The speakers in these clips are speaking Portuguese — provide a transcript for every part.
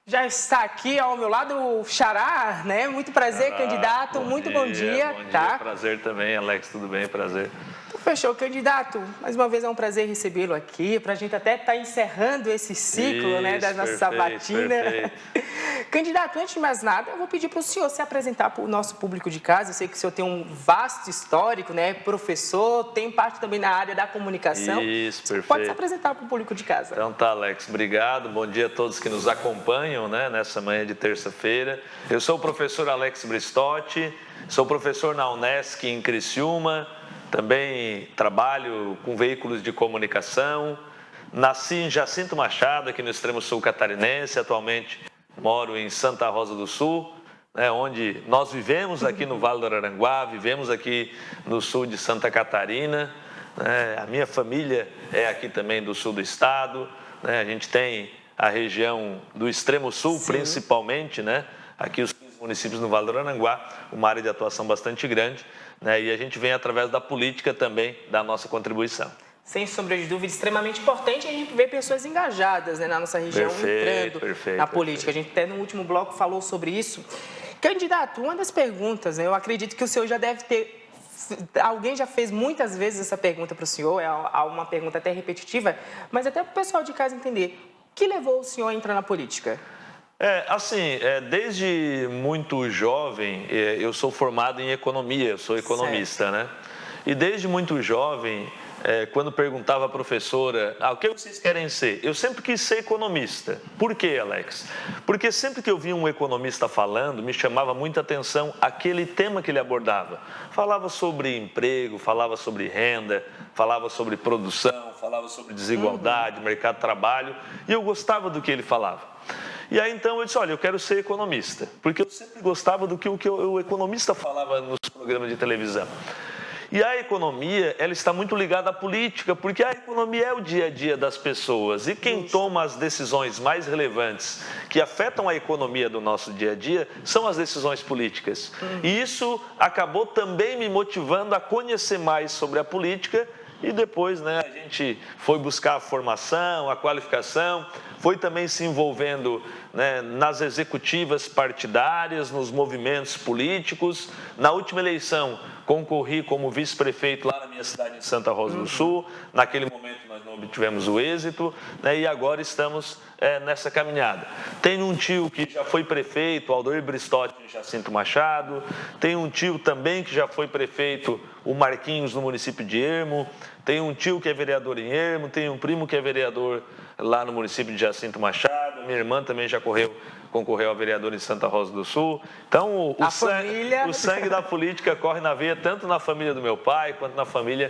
Já está aqui ao meu lado o Xará, né? Muito prazer, candidato. Muito bom dia, tá? Prazer também, Alex, tudo bem? Prazer. Então, fechou, candidato. Mais uma vez é um prazer recebê-lo aqui, para a gente até estar encerrando esse ciclo, né, das nossas sabatinas. Candidato, antes de mais nada, eu vou pedir para o senhor se apresentar para o nosso público de casa. Eu sei que o senhor tem um vasto histórico, né? Professor, tem parte também na área da comunicação. Isso, perfeito. Pode se apresentar para o público de casa. Então tá, Alex, obrigado. Bom dia a todos que nos acompanham, né, nessa manhã de terça-feira. Eu sou o professor Alex Bristotti, sou professor na Unesc em Criciúma, também trabalho com veículos de comunicação. Nasci em Jacinto Machado, aqui no extremo sul catarinense, atualmente moro em Santa Rosa do Sul, né, onde nós vivemos aqui no Vale do Araranguá, vivemos aqui no sul de Santa Catarina, né, a minha família é aqui também do sul do estado, né, a gente tem a região do extremo sul, sim, principalmente, né, aqui os municípios no Vale do Araranguá, uma área de atuação bastante grande, né, e a gente vem através da política também da nossa contribuição. Sem sombra de dúvida, extremamente importante a gente ver pessoas engajadas, né, na nossa região, entrando na política. A gente até no último bloco falou sobre isso. Candidato, uma das perguntas, né, eu acredito que o senhor já deve ter... Alguém já fez muitas vezes essa pergunta para o senhor, é uma pergunta até repetitiva, mas até para o pessoal de casa entender. O que levou o senhor a entrar na política? Desde muito jovem, eu sou formado em economia, eu sou economista, certo, né? E desde muito jovem... quando perguntava à professora, o que vocês querem ser? Eu sempre quis ser economista. Por quê, Alex? Porque sempre que eu via um economista falando, me chamava muita atenção aquele tema que ele abordava. Falava sobre emprego, falava sobre renda, falava sobre produção, falava sobre desigualdade, mercado de trabalho, e eu gostava do que ele falava. E aí então eu disse, olha, eu quero ser economista, porque eu sempre gostava do que o economista falava nos programas de televisão. E a economia, ela está muito ligada à política, porque a economia é o dia a dia das pessoas. E quem toma as decisões mais relevantes que afetam a economia do nosso dia a dia são as decisões políticas. E isso acabou também me motivando a conhecer mais sobre a política. E depois, né, a gente foi buscar a formação, a qualificação, foi também se envolvendo, né, nas executivas partidárias, nos movimentos políticos. Na última eleição, concorri como vice-prefeito lá na minha cidade, em Santa Rosa do Sul. Naquele momento nós não obtivemos o êxito, né, e agora estamos nessa caminhada. Tenho um tio que já foi prefeito, Aldoir Bristotti, em Jacinto Machado. Tenho um tio também que já foi prefeito, o Marquinhos, no município de Ermo. Tenho um tio que é vereador em Ermo. Tenho um primo que é vereador lá no município de Jacinto Machado. Minha irmã também já concorreu a vereador em Santa Rosa do Sul. Então, o sangue da política corre na veia, tanto na família do meu pai, quanto na família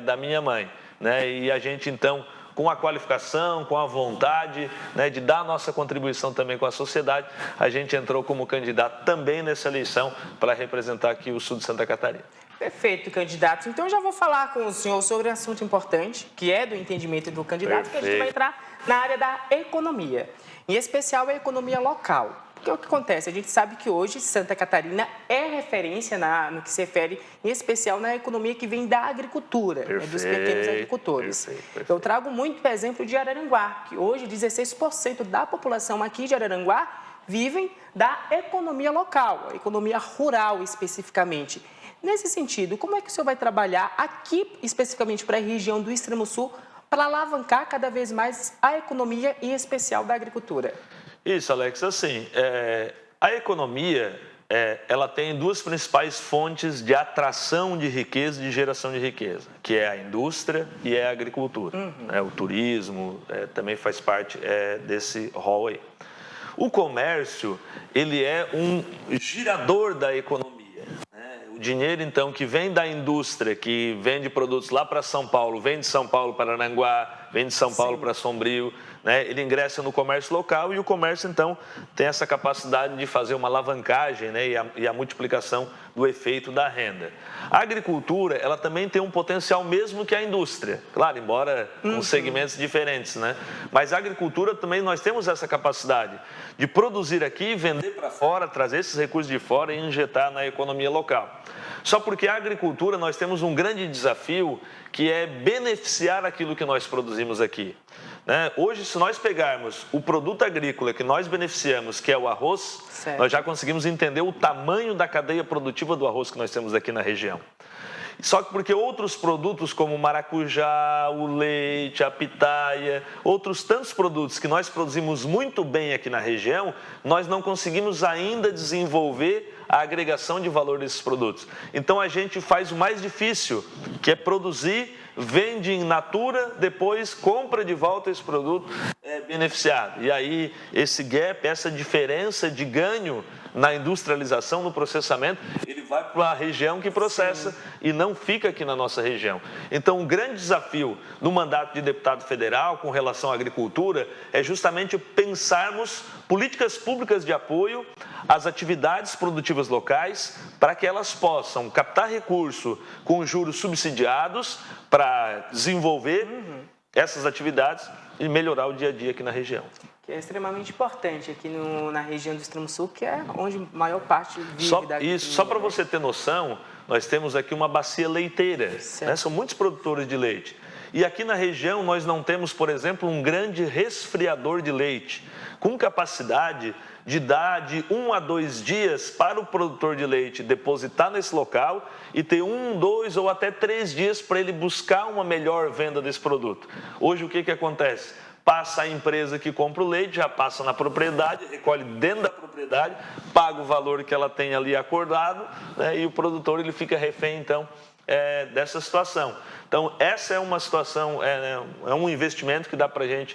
da minha mãe, né? E a gente, então, com a qualificação, com a vontade, né, de dar a nossa contribuição também com a sociedade, a gente entrou como candidato também nessa eleição para representar aqui o sul de Santa Catarina. Perfeito, candidato. Então, eu já vou falar com o senhor sobre um assunto importante, que é do entendimento do candidato, que a gente vai entrar na área da economia, em especial a economia local. Porque o que acontece? A gente sabe que hoje Santa Catarina é referência no que se refere, em especial, na economia que vem da agricultura, né, dos pequenos agricultores. Perfeito. Eu trago muito o exemplo de Araranguá, que hoje 16% da população aqui de Araranguá vivem da economia local, a economia rural especificamente. Nesse sentido, como é que o senhor vai trabalhar aqui, especificamente para a região do Extremo Sul, para alavancar cada vez mais a economia, em especial da agricultura? Isso, Alex, assim, a economia, ela tem duas principais fontes de atração de riqueza e de geração de riqueza, que é a indústria e é a agricultura. O turismo também faz parte desse rol aí. O comércio, ele é um girador da economia. O dinheiro, então, que vem da indústria, que vende produtos lá para São Paulo, vem de São Paulo para Aranguá, vem de São Paulo para Sombrio, né? Ele ingressa no comércio local e o comércio, então, tem essa capacidade de fazer uma alavancagem, né, e a multiplicação do efeito da renda. A agricultura, ela também tem um potencial mesmo que a indústria, claro, embora com segmentos diferentes, né? Mas a agricultura também, nós temos essa capacidade de produzir aqui, vender para fora, trazer esses recursos de fora e injetar na economia local. Só porque a agricultura, nós temos um grande desafio, que é beneficiar aquilo que nós produzimos aqui. né? Hoje, se nós pegarmos o produto agrícola que nós beneficiamos, que é o arroz, certo, nós já conseguimos entender o tamanho da cadeia produtiva do arroz que nós temos aqui na região. Só que porque outros produtos como o maracujá, o leite, a pitaia, outros tantos produtos que nós produzimos muito bem aqui na região, nós não conseguimos ainda desenvolver a agregação de valor desses produtos. Então a gente faz o mais difícil, que é produzir, vende in natura, depois compra de volta esse produto beneficiado. E aí esse gap, essa diferença de ganho na industrialização, no processamento, ele vai para a região que processa. Sim. E não fica aqui na nossa região. Então, um grande desafio no mandato de deputado federal com relação à agricultura é justamente pensarmos políticas públicas de apoio às atividades produtivas locais para que elas possam captar recurso com juros subsidiados para desenvolver essas atividades e melhorar o dia a dia aqui na região. Que é extremamente importante aqui na região do Extremo Sul, que é onde a maior parte vive da agricultura. Isso, só para você ter noção, nós temos aqui uma bacia leiteira, né? São muitos produtores de leite. E aqui na região nós não temos, por exemplo, um grande resfriador de leite, com capacidade de dar de 1 a 2 dias para o produtor de leite depositar nesse local e ter 1, 2 ou até 3 dias para ele buscar uma melhor venda desse produto. Hoje o que acontece? Passa a empresa que compra o leite, já passa na propriedade, recolhe dentro da propriedade, paga o valor que ela tem ali acordado, né, e o produtor ele fica refém, então, dessa situação. Então, essa é uma situação, é um investimento que dá para a gente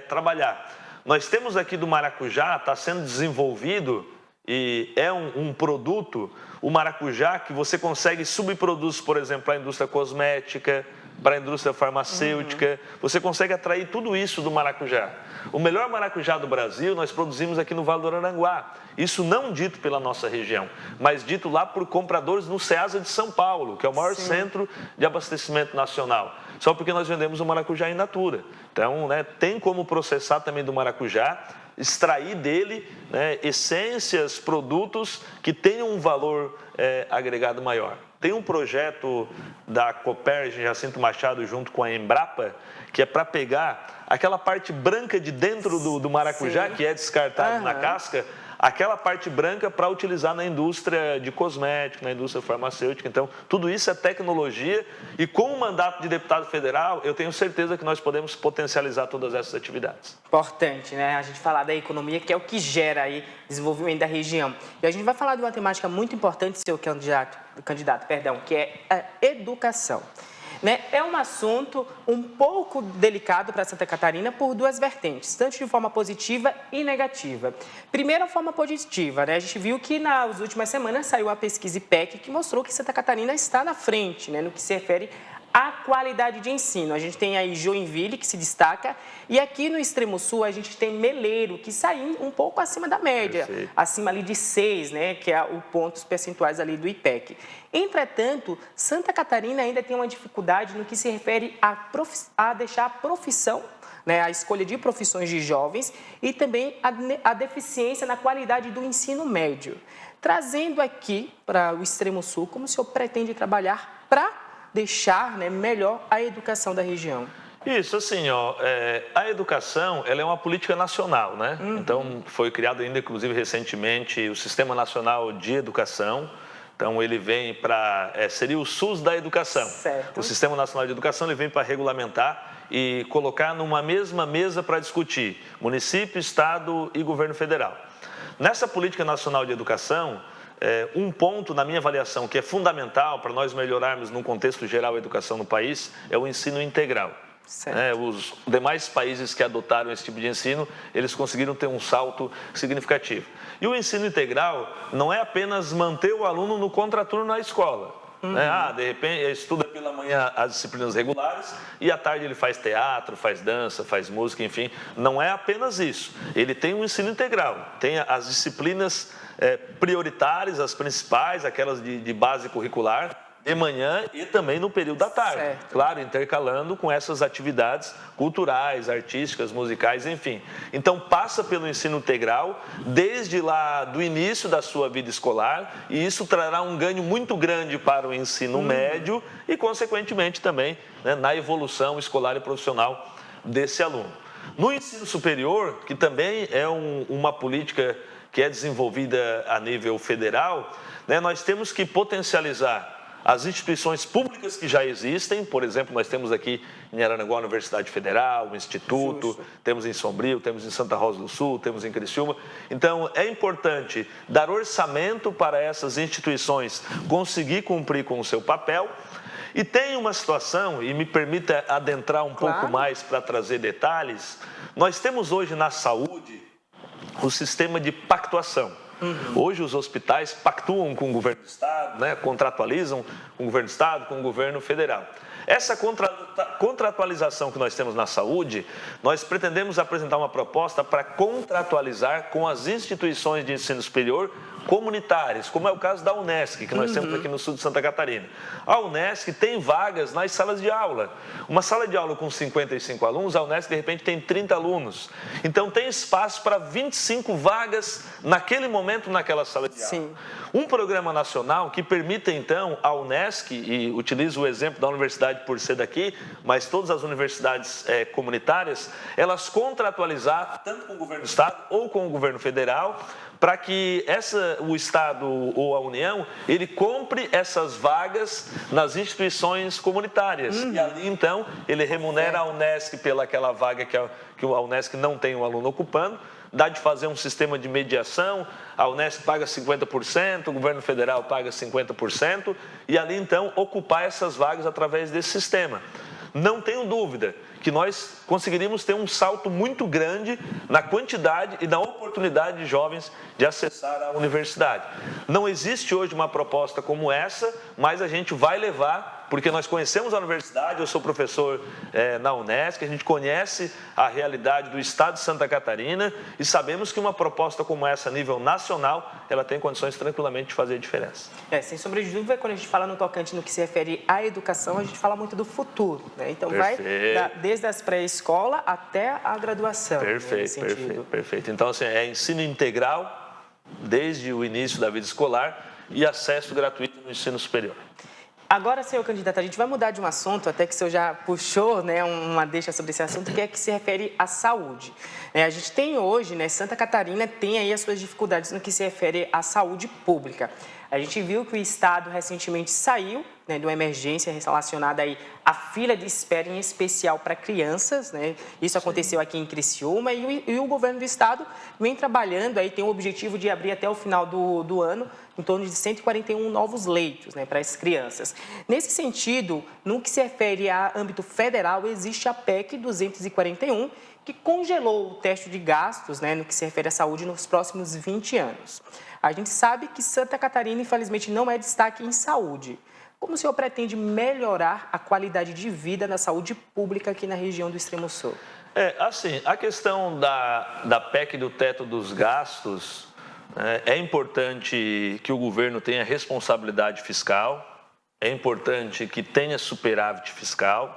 trabalhar. Nós temos aqui do maracujá, está sendo desenvolvido e é um produto, o maracujá, que você consegue subproduzir, por exemplo, para a indústria cosmética, para a indústria farmacêutica, você consegue atrair tudo isso do maracujá. O melhor maracujá do Brasil nós produzimos aqui no Vale do Araranguá. Isso não dito pela nossa região, mas dito lá por compradores no Ceasa de São Paulo, que é o maior centro de abastecimento nacional. Só porque nós vendemos o maracujá in natura. Então, né, tem como processar também do maracujá, extrair dele, né, essências, produtos que tenham um valor agregado maior. Tem um projeto da Copérgia Jacinto Machado junto com a Embrapa, que é para pegar aquela parte branca de dentro do maracujá, que é descartado na casca, aquela parte branca para utilizar na indústria de cosmético, na indústria farmacêutica. Então, tudo isso é tecnologia e com o mandato de deputado federal, eu tenho certeza que nós podemos potencializar todas essas atividades. Importante, né? A gente falar da economia, que é o que gera aí desenvolvimento da região. E a gente vai falar de uma temática muito importante, seu candidato, que é a educação. Né? É um assunto um pouco delicado para Santa Catarina por duas vertentes, tanto de forma positiva e negativa. Primeiro, a forma positiva, né? A gente viu que nas últimas semanas saiu a pesquisa IPEC que mostrou que Santa Catarina está na frente, né, no que se refere à qualidade de ensino. A gente tem aí Joinville, que se destaca, e aqui no Extremo Sul a gente tem Meleiro, que saiu um pouco acima da média, acima ali de 6, né, que é o pontos percentuais ali do IPEC. Entretanto, Santa Catarina ainda tem uma dificuldade no que se refere a deixar a profissão, né, a escolha de profissões de jovens e também a deficiência na qualidade do ensino médio. Trazendo aqui para o Extremo Sul, como o senhor pretende trabalhar para deixar, né, melhor a educação da região? Isso, assim, a educação, ela é uma política nacional, né? Então, foi criado ainda, inclusive, recentemente, o Sistema Nacional de Educação. Então, ele vem para, seria o SUS da educação. Certo. O Sistema Nacional de Educação, ele vem para regulamentar e colocar numa mesma mesa para discutir município, estado e governo federal. Nessa política nacional de educação, um ponto na minha avaliação que é fundamental para nós melhorarmos no contexto geral a educação no país é o ensino integral. Os demais países que adotaram esse tipo de ensino, eles conseguiram ter um salto significativo. E o ensino integral não é apenas manter o aluno no contraturno na escola. De repente, ele estuda pela manhã as disciplinas regulares e à tarde ele faz teatro, faz dança, faz música, enfim. Não é apenas isso. Ele tem um ensino integral, tem as disciplinas prioritárias, as principais, aquelas de base curricular, de manhã e também no período da tarde. Certo. Claro, intercalando com essas atividades culturais, artísticas, musicais, enfim. Então, passa pelo ensino integral, desde lá do início da sua vida escolar, e isso trará um ganho muito grande para o ensino médio e, consequentemente, também, né, na evolução escolar e profissional desse aluno. No ensino superior, que também é uma política que é desenvolvida a nível federal, né, nós temos que potencializar as instituições públicas que já existem. Por exemplo, nós temos aqui em Araranguá a Universidade Federal, o Instituto, temos em Sombrio, temos em Santa Rosa do Sul, temos em Criciúma. Então, é importante dar orçamento para essas instituições conseguir cumprir com o seu papel. E tem uma situação, e me permita adentrar um pouco mais para trazer detalhes, nós temos hoje na saúde o sistema de pactuação. Hoje os hospitais pactuam com o governo do estado, né, contratualizam com o governo do estado, com o governo federal. Essa contratualização que nós temos na saúde, nós pretendemos apresentar uma proposta para contratualizar com as instituições de ensino superior comunitárias, como é o caso da Unesc, que nós temos aqui no sul de Santa Catarina. A Unesc tem vagas nas salas de aula. Uma sala de aula com 55 alunos, a Unesc de repente tem 30 alunos. Então tem espaço para 25 vagas naquele momento naquela sala de aula. Sim. Um programa nacional que permita então a Unesc, e utilizo o exemplo da universidade por ser daqui, mas todas as universidades comunitárias, elas contratualizar tanto com o governo do estado ou com o governo federal, para que o Estado ou a União, ele compre essas vagas nas instituições comunitárias. E ali, então, ele remunera a Unesc pelaquela vaga que a Unesc não tem um aluno ocupando, dá de fazer um sistema de mediação, a Unesc paga 50%, o governo federal paga 50%, e ali, então, ocupar essas vagas através desse sistema. Não tenho dúvida que nós conseguiríamos ter um salto muito grande na quantidade e na oportunidade de jovens de acessar a universidade. Não existe hoje uma proposta como essa, mas a gente vai levar, porque nós conhecemos a universidade, eu sou professor na Unesc, a gente conhece a realidade do estado de Santa Catarina e sabemos que uma proposta como essa a nível nacional, ela tem condições tranquilamente de fazer a diferença. Sem sombra de dúvida, quando a gente fala no tocante no que se refere à educação, a gente fala muito do futuro, né? Então vai desde as pré-escola até a graduação. Perfeito. Então, assim, é ensino integral desde o início da vida escolar e acesso gratuito no ensino superior. Agora, senhor candidato, a gente vai mudar de um assunto, até que o senhor já puxou, né, uma deixa sobre esse assunto, que se refere à saúde. A gente tem hoje, né, Santa Catarina tem aí as suas dificuldades no que se refere à saúde pública. A gente viu que o Estado recentemente saiu, né, de uma emergência relacionada aí à fila de espera, em especial para crianças, né? Isso aconteceu aqui em Criciúma e o governo do Estado vem trabalhando, aí tem o objetivo de abrir até o final do ano em torno de 141 novos leitos, né, para as crianças. Nesse sentido, no que se refere a âmbito federal, existe a PEC 241, que congelou o teto de gastos, né, no que se refere à saúde nos próximos 20 anos. A gente sabe que Santa Catarina, infelizmente, não é destaque em saúde. Como o senhor pretende melhorar a qualidade de vida na saúde pública aqui na região do Extremo Sul? Assim, a questão da PEC do teto dos gastos, é importante que o governo tenha responsabilidade fiscal, é importante que tenha superávit fiscal.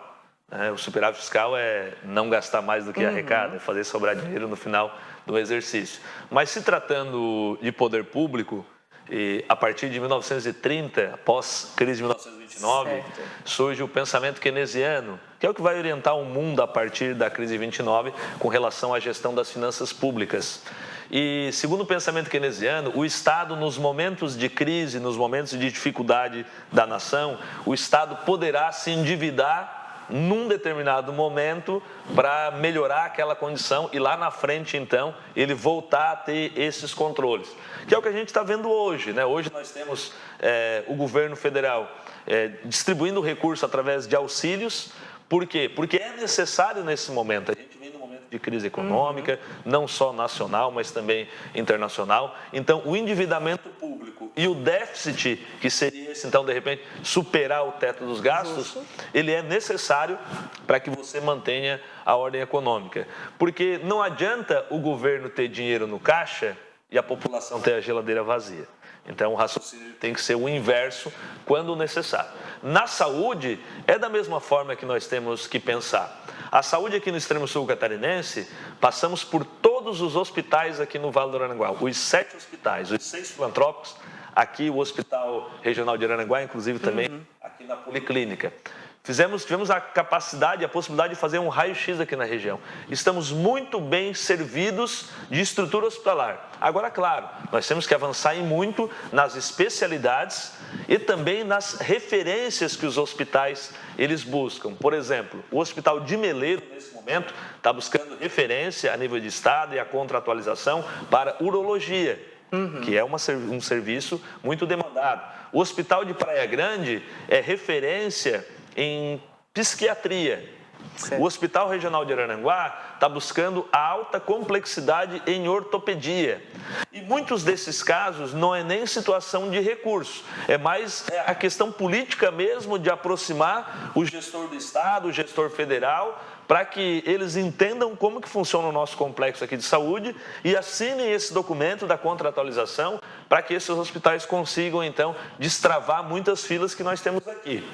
O superávit fiscal é não gastar mais do que arrecada, é fazer sobrar dinheiro no final do exercício. Mas se tratando de poder público, a partir de 1930, após a crise de 1929, surge o pensamento keynesiano, que é o que vai orientar o mundo a partir da crise de 29 com relação à gestão das finanças públicas. E, segundo o pensamento keynesiano, o Estado, nos momentos de crise, nos momentos de dificuldade da nação, o Estado poderá se endividar num determinado momento para melhorar aquela condição e lá na frente, então, ele voltar a ter esses controles. Que é o que a gente está vendo hoje, né? Hoje nós temos o governo federal distribuindo recursos através de auxílios. Por quê? Porque é necessário nesse momento. A gente vem num momento de crise econômica, não só nacional, mas também internacional. Então, o endividamento público e o déficit, que seria esse, então, de repente, superar o teto dos gastos, ele é necessário para que você mantenha a ordem econômica. Porque não adianta o governo ter dinheiro no caixa e a população ter a geladeira vazia. Então, o raciocínio tem que ser o inverso quando necessário. Na saúde, é da mesma forma que nós temos que pensar. A saúde aqui no Extremo Sul catarinense, passamos por todos os hospitais aqui no Vale do Araranguá. Os 7 hospitais, os 6 filantrópicos, aqui o Hospital Regional de Araranguá, inclusive também aqui na Policlínica. Tivemos a capacidade, a possibilidade de fazer um raio-x aqui na região. Estamos muito bem servidos de estrutura hospitalar. Agora, claro, nós temos que avançar em muito nas especialidades e também nas referências que os hospitais eles buscam. Por exemplo, o Hospital de Meleiro, nesse momento, está buscando referência a nível de estado e a contratualização para urologia, que é um serviço muito demandado. O Hospital de Praia Grande é referência em psiquiatria. Certo. O Hospital Regional de Araranguá está buscando a alta complexidade em ortopedia. E muitos desses casos não é nem situação de recurso, é mais a questão política mesmo de aproximar o gestor do Estado, o gestor federal, para que eles entendam como que funciona o nosso complexo aqui de saúde e assinem esse documento da contratualização para que esses hospitais consigam, então, destravar muitas filas que nós temos aqui.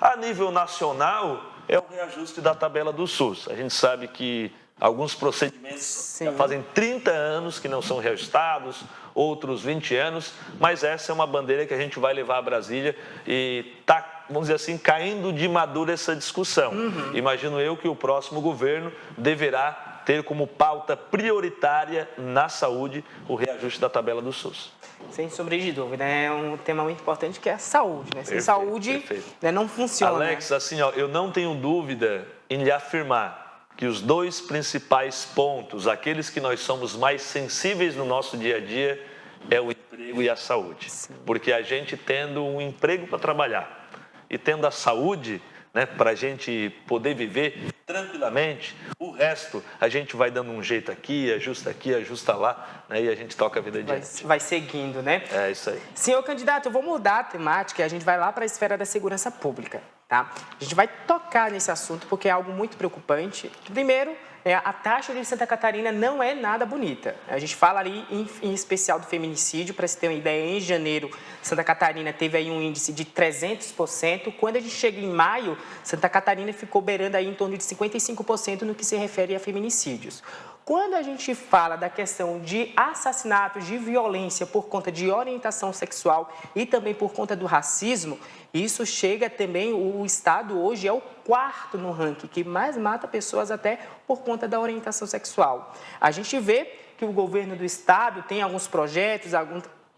A nível nacional, é o reajuste da tabela do SUS. A gente sabe que alguns procedimentos já fazem 30 anos que não são reajustados, outros 20 anos, mas essa é uma bandeira que a gente vai levar a Brasília e está, vamos dizer assim, caindo de madura essa discussão. Imagino eu que o próximo governo deverá ter como pauta prioritária na saúde o reajuste da tabela do SUS. Sem sombra de dúvida, é um tema muito importante que é a saúde, né? Sem saúde, né, não funciona. Alex, assim, ó, eu não tenho dúvida em lhe afirmar que os dois principais pontos, aqueles que nós somos mais sensíveis no nosso dia a dia, é o emprego e a saúde. Sim. Porque a gente tendo um emprego para trabalhar e tendo a saúde, né, para a gente poder viver tranquilamente, o resto a gente vai dando um jeito aqui, ajusta lá, né, e a gente toca a vida adiante. Vai seguindo, né? É isso aí. Senhor candidato, eu vou mudar a temática e a gente vai lá para a esfera da segurança pública, tá? A gente vai tocar nesse assunto porque é algo muito preocupante. Primeiro, a taxa de Santa Catarina não é nada bonita. A gente fala ali em especial do feminicídio, para se ter uma ideia, em janeiro, Santa Catarina teve aí um índice de 300%. Quando a gente chega em maio, Santa Catarina ficou beirando aí em torno de 55% no que se refere a feminicídios. Quando a gente fala da questão de assassinatos, de violência por conta de orientação sexual e também por conta do racismo, isso chega também, o Estado hoje é o 4º no ranking, que mais mata pessoas até por conta da orientação sexual. A gente vê que o governo do Estado tem alguns projetos,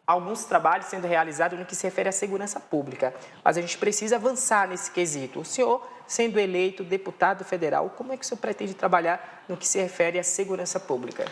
alguns trabalhos sendo realizados no que se refere à segurança pública, mas a gente precisa avançar nesse quesito. O senhor, sendo eleito deputado federal, como é que o senhor pretende trabalhar no que se refere à segurança pública?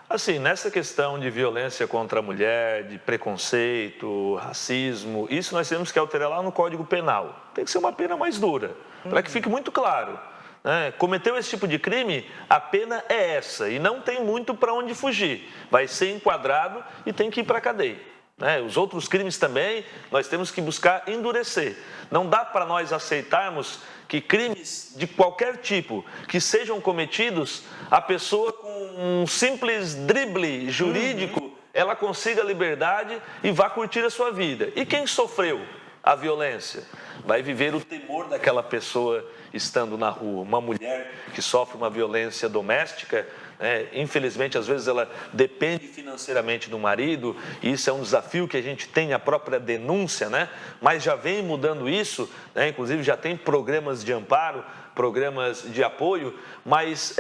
Assim, nessa questão de violência contra a mulher, de preconceito, racismo, isso nós temos que alterar lá no Código Penal. Tem que ser uma pena mais dura, para que fique muito claro. Né? Cometeu esse tipo de crime, a pena é essa e não tem muito para onde fugir. Vai ser enquadrado e tem que ir para a cadeia. Né? Os outros crimes também, nós temos que buscar endurecer. Não dá para nós aceitarmos que crimes de qualquer tipo que sejam cometidos, a pessoa com um simples drible jurídico, ela consiga liberdade e vá curtir a sua vida. E quem sofreu a violência? Vai viver o temor daquela pessoa estando na rua. Uma mulher que sofre uma violência doméstica, infelizmente, às vezes ela depende financeiramente do marido, e isso é um desafio que a gente tem, a própria denúncia, né? Mas já vem mudando isso, né? Inclusive já tem programas de amparo, programas de apoio, mas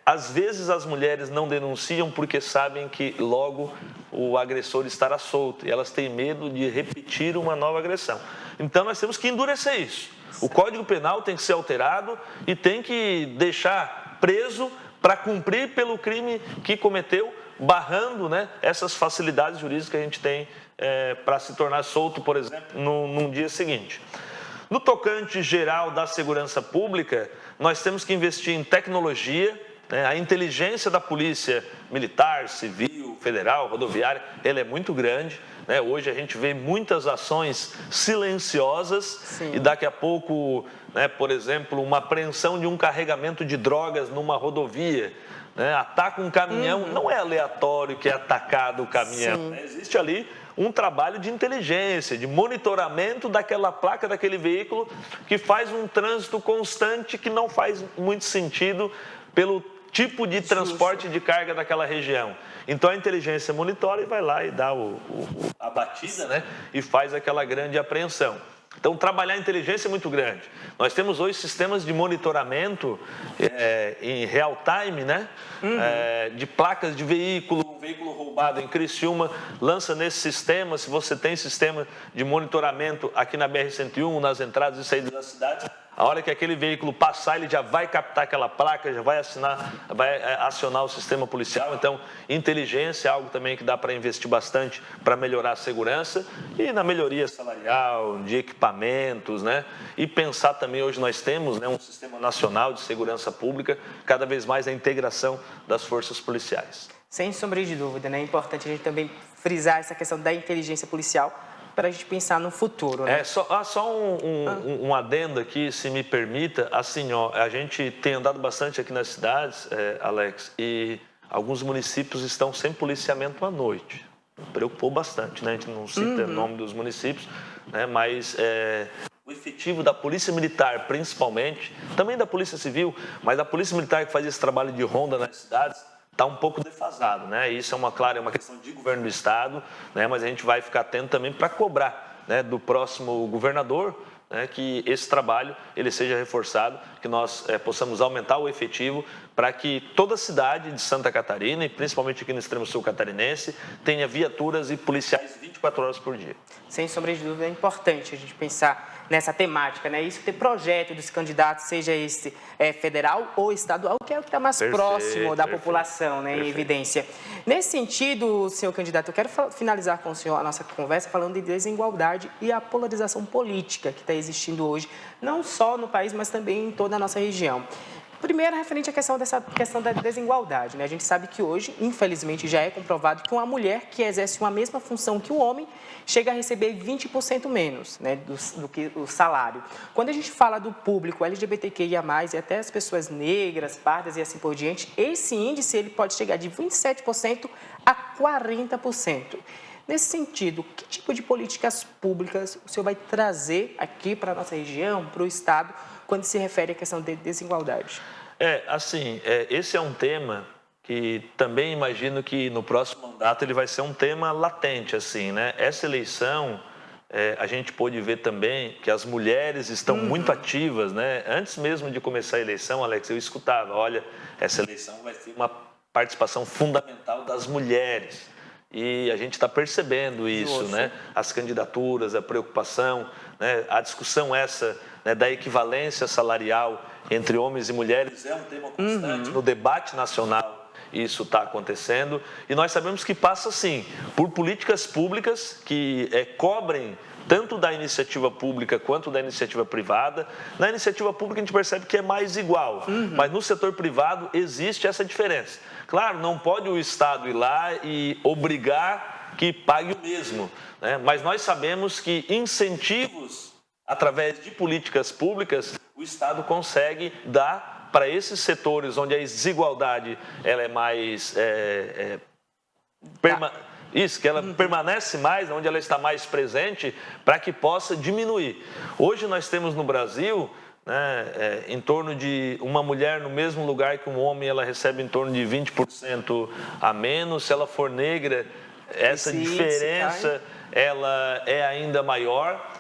às vezes as mulheres não denunciam porque sabem que logo o agressor estará solto e elas têm medo de repetir uma nova agressão. Então nós temos que endurecer isso. O Código Penal tem que ser alterado e tem que deixar preso para cumprir pelo crime que cometeu, barrando, né, essas facilidades jurídicas que a gente tem para se tornar solto, por exemplo, num dia seguinte. No tocante geral da segurança pública, nós temos que investir em tecnologia, né, a inteligência da polícia militar, civil, federal, rodoviária, ela é muito grande. Né? Hoje a gente vê muitas ações silenciosas. Sim. E daqui a pouco, né, por exemplo, uma apreensão de um carregamento de drogas numa rodovia, né? Ataca um caminhão, não é aleatório que é atacado o caminhão. Né? Existe ali um trabalho de inteligência, de monitoramento daquela placa, daquele veículo, que faz um trânsito constante que não faz muito sentido pelo tipo de transporte de carga daquela região. Então a inteligência monitora e vai lá e dá a batida, né? E faz aquela grande apreensão. Então, trabalhar a inteligência é muito grande. Nós temos hoje sistemas de monitoramento em real time, né? De placas de veículo, um veículo roubado em Criciúma, lança nesse sistema. Se você tem sistema de monitoramento aqui na BR-101, nas entradas e saídas das cidades, a hora que aquele veículo passar, ele já vai captar aquela placa, já vai acionar o sistema policial. Então, inteligência é algo também que dá para investir bastante para melhorar a segurança e na melhoria salarial, de equipamentos, né? E pensar também, hoje nós temos, né, um sistema nacional de segurança pública, cada vez mais a integração das forças policiais. Sem sombra de dúvida, né? É importante a gente também frisar essa questão da inteligência policial para a gente pensar no futuro, né? Só um adendo aqui, se me permita. Assim, ó, a gente tem andado bastante aqui nas cidades, Alex, e alguns municípios estão sem policiamento à noite. Preocupou bastante, né? A gente não cita o nome dos municípios, né? Mas o efetivo da Polícia Militar, principalmente, também da Polícia Civil, mas da Polícia Militar que faz esse trabalho de ronda nas cidades, está um pouco defasado, né? Isso é uma questão de governo do Estado, né? Mas a gente vai ficar atento também para cobrar, né, do próximo governador, né, que esse trabalho ele seja reforçado, que nós possamos aumentar o efetivo para que toda a cidade de Santa Catarina, e principalmente aqui no extremo sul catarinense, tenha viaturas e policiais 24 horas por dia. Sem sombra de dúvida, é importante a gente pensar nessa temática, né? Isso ter projeto dos candidatos, seja esse federal ou estadual, que é o que está mais próximo da população, né, em evidência. Nesse sentido, senhor candidato, eu quero finalizar com o senhor a nossa conversa falando de desigualdade e a polarização política que está existindo hoje, não só no país, mas também em toda a nossa região. Primeiro, referente à questão da desigualdade, né? A gente sabe que hoje, infelizmente, já é comprovado que uma mulher que exerce uma mesma função que o homem chega a receber 20% menos, né, do que o salário. Quando a gente fala do público LGBTQIA+, e até as pessoas negras, pardas e assim por diante, esse índice ele pode chegar de 27% a 40%. Nesse sentido, que tipo de políticas públicas o senhor vai trazer aqui para a nossa região, para o Estado, quando se refere à questão de desigualdade? Esse é um tema que também imagino que no próximo mandato ele vai ser um tema latente, assim, né? Essa eleição, a gente pôde ver também que as mulheres estão muito ativas, né? Antes mesmo de começar a eleição, Alex, eu escutava, olha, essa eleição vai ter uma participação fundamental das mulheres. E a gente está percebendo isso, né? As candidaturas, a preocupação, né? A discussão essa, né, da equivalência salarial entre homens e mulheres é um tema constante no debate nacional. Isso está acontecendo e nós sabemos que passa, sim, por políticas públicas que cobrem tanto da iniciativa pública quanto da iniciativa privada. Na iniciativa pública a gente percebe que é mais igual, mas no setor privado existe essa diferença. Claro, não pode o Estado ir lá e obrigar que pague o mesmo, né? Mas nós sabemos que incentivos através de políticas públicas o Estado consegue dar para esses setores onde a desigualdade ela é mais que ela permanece mais, onde ela está mais presente, para que possa diminuir. Hoje nós temos no Brasil, né, em torno de uma mulher no mesmo lugar que um homem, ela recebe em torno de 20% a menos. Se ela for negra, essa diferença ela é ainda maior.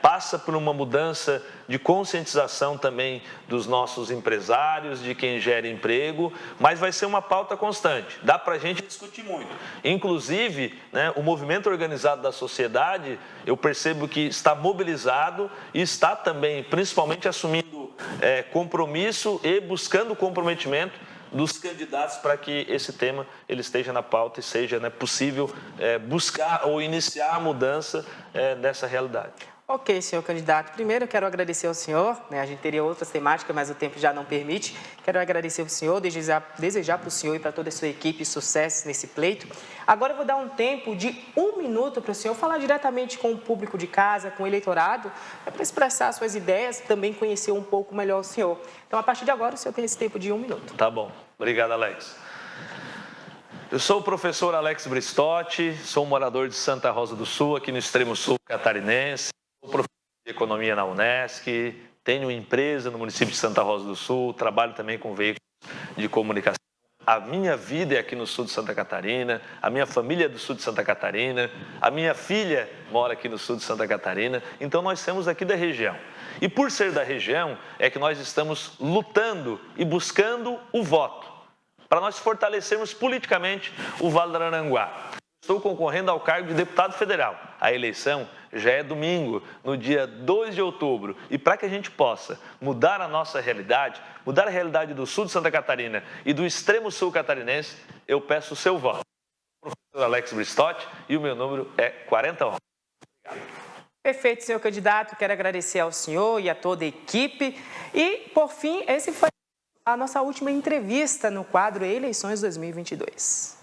Passa por uma mudança de conscientização também dos nossos empresários, de quem gera emprego, mas vai ser uma pauta constante. Dá para a gente discutir muito. Inclusive, né, o movimento organizado da sociedade, eu percebo que está mobilizado e está também, principalmente, assumindo compromisso e buscando comprometimento dos candidatos para que esse tema ele esteja na pauta e seja, né, possível buscar ou iniciar a mudança dessa realidade. Ok, senhor candidato. Primeiro, eu quero agradecer ao senhor, né? A gente teria outras temáticas, mas o tempo já não permite. Quero agradecer ao senhor, desejar para o senhor e para toda a sua equipe sucesso nesse pleito. Agora eu vou dar um tempo de 1 minuto para o senhor falar diretamente com o público de casa, com o eleitorado, para expressar suas ideias, também conhecer um pouco melhor o senhor. Então, a partir de agora, o senhor tem esse tempo de 1 minuto. Tá bom. Obrigado, Alex. Eu sou o professor Alex Bristotti, sou um morador de Santa Rosa do Sul, aqui no extremo sul catarinense. Sou professor de economia na Unesc, tenho empresa no município de Santa Rosa do Sul, trabalho também com veículos de comunicação. a minha vida é aqui no sul de Santa Catarina, a minha família é do sul de Santa Catarina, a minha filha mora aqui no sul de Santa Catarina, então nós somos aqui da região. E por ser da região, é que nós estamos lutando e buscando o voto, para nós fortalecermos politicamente o Vale do Araranguá. Estou concorrendo ao cargo de deputado federal. A eleição já é domingo, no dia 2 de outubro. E para que a gente possa mudar a nossa realidade, mudar a realidade do sul de Santa Catarina e do extremo sul catarinense, eu peço o seu voto. Eu sou o professor Alex Bristotti e o meu número é 4011. Obrigado. Perfeito, senhor candidato. Quero agradecer ao senhor e a toda a equipe. E, por fim, esse foi a nossa última entrevista no quadro Eleições 2022.